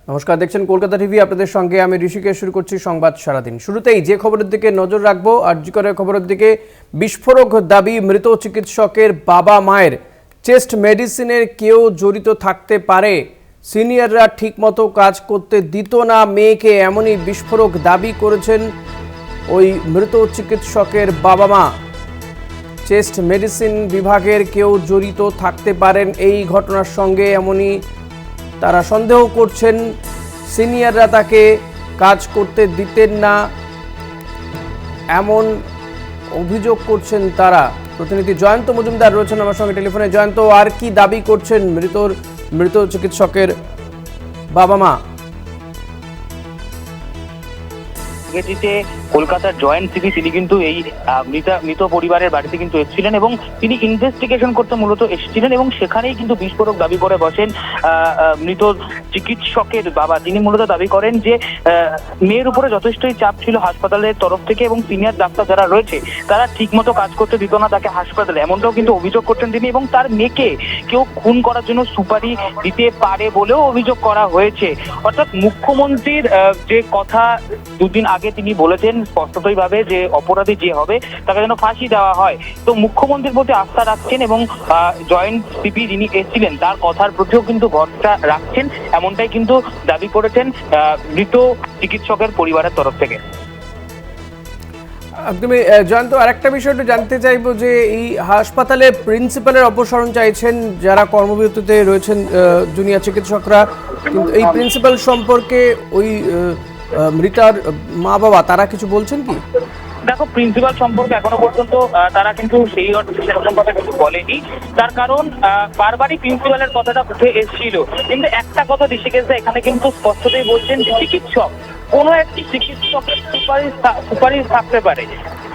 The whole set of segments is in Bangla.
নমস্কার, দেখছেন কলকাতা টিভি। আপনাদের সঙ্গে আমি ঋষিকেশ। শুরু করছি সংবাদ সারাদিন। শুরুতেই যে খবরের দিকে নজর রাখবো, আরজি করের খবরের দিকে। বিস্ফোরক দাবি মৃত চিকিৎসকের বাবা মায়ের। চেস্ট মেডিসিনের কেউ জড়িত থাকতে পারে, সিনিয়ররা ঠিকমতো কাজ করতে দিত না মেয়েকে, এমনই বিস্ফোরক দাবি করেছেন ওই মৃত চিকিৎসকের বাবা মা। চেস্ট মেডিসিন বিভাগের কেউ জড়িত থাকতে পারেন এই ঘটনার সঙ্গে, এমনই তারা সন্দেহ করছেন। সিনিয়ররা তাকে কাজ করতে দিতেন না, এমন অভিযোগ করছেন তারা। প্রতিনিধি জয়ন্ত মজুমদার রয়েছেন আমার সঙ্গে টেলিফোনে। জয়ন্ত, আর কি দাবি করছেন মৃত চিকিৎসকের বাবা মা? কলকাতার জয়েন্ট সিপি তিনি কিন্তু এই মৃত পরিবারের বাড়িতে কিন্তু এসেছিলেন এবং তিনি ইনভেস্টিগেশন করতে মূলত এসেছিলেন এবং সেখানেই কিন্তু বিস্ফোরক দাবি করে বসেন মৃত চিকিৎসকের বাবা। তিনি মূলত দাবি করেন যে মেয়ের উপরে যথেষ্টই চাপ ছিল হাসপাতালের তরফ থেকে এবং সিনিয়র ডাক্তার যারা রয়েছে তারা ঠিকমতো কাজ করতে দিত না তাকে হাসপাতালে, এমনটাও কিন্তু অভিযোগ করছেন তিনি। এবং তার মেয়েকে কেউ খুন করার জন্য সুপারি দিতে পারে বলেও অভিযোগ করা হয়েছে। অর্থাৎ মুখ্যমন্ত্রীর যে কথা দুদিন আগে তিনি বলেছেন স্পষ্টতই ভাবে যে অপরাধী যে হবে তাকে যেন ফাঁসি দেওয়া হয়, তো মুখ্যমন্ত্রীর প্রতি আস্থা রাখছেন এবং জয়েন্ট সিপি যিনি এসেছিলেন তার কথার প্রতিও কিন্তু ভরসা রাখছেন, এমনটাই কিন্তু দাবি করেছেন মৃত চিকিৎসকের পরিবারের তরফ থেকে। একদমই জয়ন্ত, আরেকটা বিষয় একটু জানতে চাইবো যে এই হাসপাতালে প্রিন্সিপালের অপসারণ চাইছেন যারা কর্মবিরতিতে রয়েছেন জুনিয়র চিকিৎসকরা, কিন্তু এই প্রিন্সিপাল সম্পর্কে ওই মৃতার মা বাবা তারা কিছু বলছেন কি? দেখো, প্রিন্সিপাল সম্পর্কে এখনো পর্যন্ত তারা কিন্তু সেই অর্থে সেরকম কথা কিছু বলেনি। তার কারণ বারবারই প্রিন্সিপালের কথাটা উঠে এসেছিল, কিন্তু একটা কথা ঋষিকেশদা এখানে কিন্তু স্পষ্টতই বলছেন যে চিকিৎসক কোনো একটি চিকিৎসকের সুপারিশ থাকতে পারে,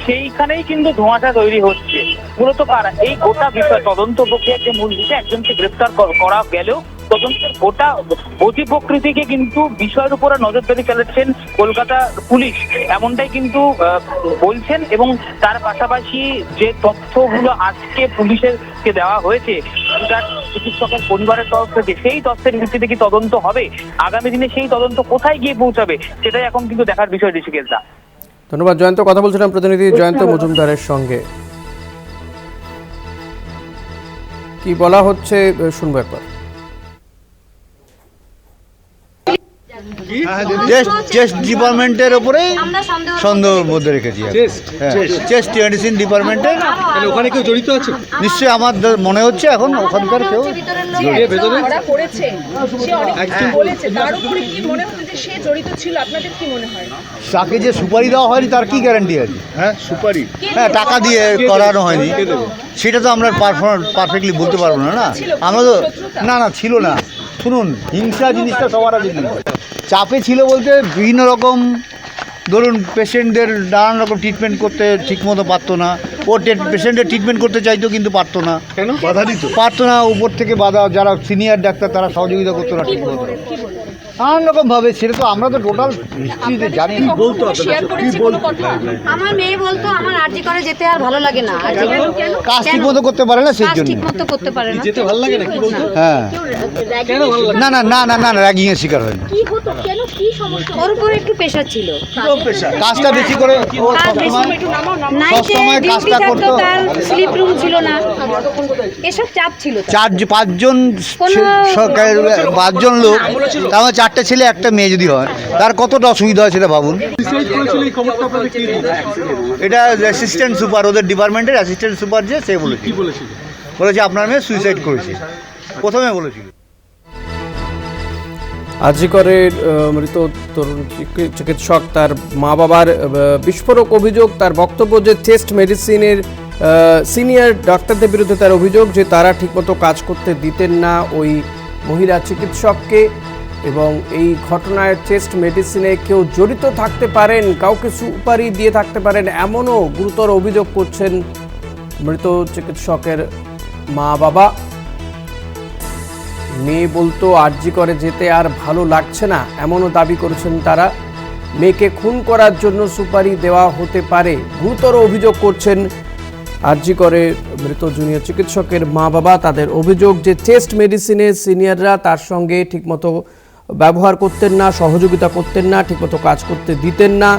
সেইখানেই কিন্তু ধোঁয়াটা তৈরি হচ্ছে। মূলত কারা এই গোটা বিষয় তদন্ত প্রক্রিয়ার যে মূল বিষয়, একজনকে গ্রেফতার করা গেলেও তদন্তের গোটা গতি প্রকৃতিকে কিন্তু বিষয়ের উপরে নজরদারি চালাচ্ছেন কলকাতা পুলিশ, এমনটাই কিন্তু বলছেন। এবং তার পাশাপাশি যে তথ্যগুলো আজকে পুলিশকে দেওয়া হয়েছে চিকিৎসকের পরিবারের তরফ থেকে, সেই তথ্যের ভিত্তিতে কি তদন্ত হবে, আগামী দিনে সেই তদন্ত কোথায় গিয়ে পৌঁছাবে সেটাই এখন কিন্তু দেখার বিষয় ঋষিকেশদা। ধন্যবাদ জয়ন্ত। কথা বলছিলাম প্রতিনিধি জয়ন্ত মজুমদারের সঙ্গে। কি বলা হচ্ছে শুনবো একবার। চেস্ট ডিপার্টমেন্টের উপরে সন্দেহের মধ্যে রেখেছি। চেস্ট মেডিসিন ডিপার্টমেন্টের ওখানে কেউ জড়িত আছে নিশ্চয়ই, আমার মনে হচ্ছে এখন ওখানকার কেউ তাকে যে সুপারি দেওয়া হয়নি তার কি গ্যারান্টি আছে? সুপারি টাকা দিয়ে করানো হয়নি সেটা তো আমরা পারফেক্টলি বলতে পারবো না। আমরা তো না ছিল না। শুনুন, হিংসা জিনিসটা সবার আগে চাপে ছিল বলতে বিভিন্ন রকম, ধরুন পেশেন্টদের নানান রকম ট্রিটমেন্ট করতে ঠিকমতো পারতো না। ও পেশেন্টের ট্রিটমেন্ট করতে চাইতো কিন্তু পারতো না, বাধা দিত, পারতো না। উপর থেকে বাধা, যারা সিনিয়র ডাক্তার তারা সহযোগিতা করতো না ঠিকমতো, নানান রকম ভাবে। সেটা তো আমরা তো টোটাল হিস্ট্রিতে জানি। বলতো আমার মেয়ে বলতো আমার আরজি করে যেতে আর ভালো লাগে না, কাজ ঠিকমতো করতে পারে না, সেই জন্য ঠিকমতো করতে পারে না। যেতে ভালো লাগে না কি বলতো? হ্যাঁ, না র্যাগিং এর শিকার হয়নি। কি হতো, কেন, কি সমস্যা? ওর উপরে একটু প্রেশার ছিল, কাজটা বেশি করে সবসময় কাজটা করতো, তার স্লিপ রুম ছিল না, এসব চাপ ছিল। পাঁচজন লোক, তার চারটে ছেলে একটা মেয়ে যদি হয় তার কতটা অসুবিধা হয় সেটা ভাবুন। এটা অ্যাসিস্ট্যান্ট সুপার, ওদের ডিপার্টমেন্টের অ্যাসিস্ট্যান্ট সুপার যে সে বলেছে আপনার মেয়ে সুইসাইড করেছে, প্রথমে বলেছিল। আরজি করের মৃত তরুণ চিকিৎসক তার মা বাবার বিস্ফোরক অভিযোগ। তার বক্তব্য যে চেস্ট মেডিসিনের সিনিয়র ডাক্তারদের বিরুদ্ধে তার অভিযোগ যে তারা ঠিকমতো কাজ করতে দিতেন না ওই মহিলা চিকিৎসককে, এবং এই ঘটনায় চেস্ট মেডিসিনে কেউ জড়িত থাকতে পারেন, কাউকে সুপারি দিয়ে থাকতে পারেন, এমনও গুরুতর অভিযোগ করছেন মৃত চিকিৎসকের মা বাবা। মেয়ে বলতো আরজি করে যেতে আর ভালো লাগছে না, এমনও দাবি করেছেন তারা। মেয়েকে খুন করার জন্য সুপারি দেওয়া হতে পারে, গুরুতর অভিযোগ করছেন আরজি করে মৃত জুনিয়র চিকিৎসকের মা বাবা। তাদের অভিযোগ যে চেস্ট মেডিসিনের সিনিয়ররা তার সঙ্গে ঠিকমতো ব্যবহার করতেন না, সহযোগিতা করতেন না, ঠিকমতো কাজ করতে দিতেন না,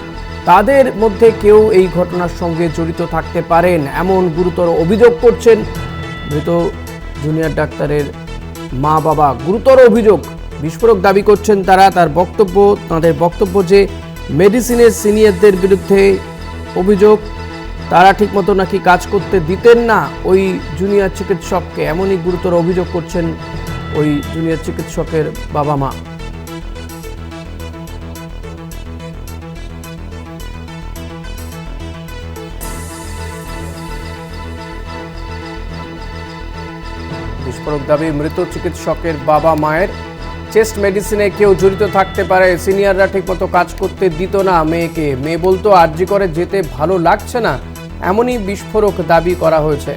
তাদের মধ্যে কেউ এই ঘটনার সঙ্গে জড়িত থাকতে পারেন এমন গুরুতর অভিযোগ করছেন মৃত জুনিয়র ডাক্তারের মা বাবা। গুরুতর অভিযোগ, বিস্ফোরক দাবি করছেন তারা। তাদের বক্তব্য যে মেডিসিনের সিনিয়রদের বিরুদ্ধে অভিযোগ, তারা ঠিকমতো নাকি কাজ করতে দিতেন না ওই জুনিয়র চিকিৎসককে, এমনই গুরুতর অভিযোগ করছেন ওই জুনিয়র চিকিৎসকের বাবা মা। বিস্ফোরক দাবি মৃত চিকিৎসকের বাবা মায়ের। চেস্ট মেডিসিনে কেউ জড়িত থাকতে পারে, সিনিয়ররা ঠিকমতো কাজ করতে দিত না মেয়েকে, মেয়ে বলতো আরজি করে যেতে ভালো লাগছে না, এমনই বিস্ফোরক দাবি করা হয়েছে।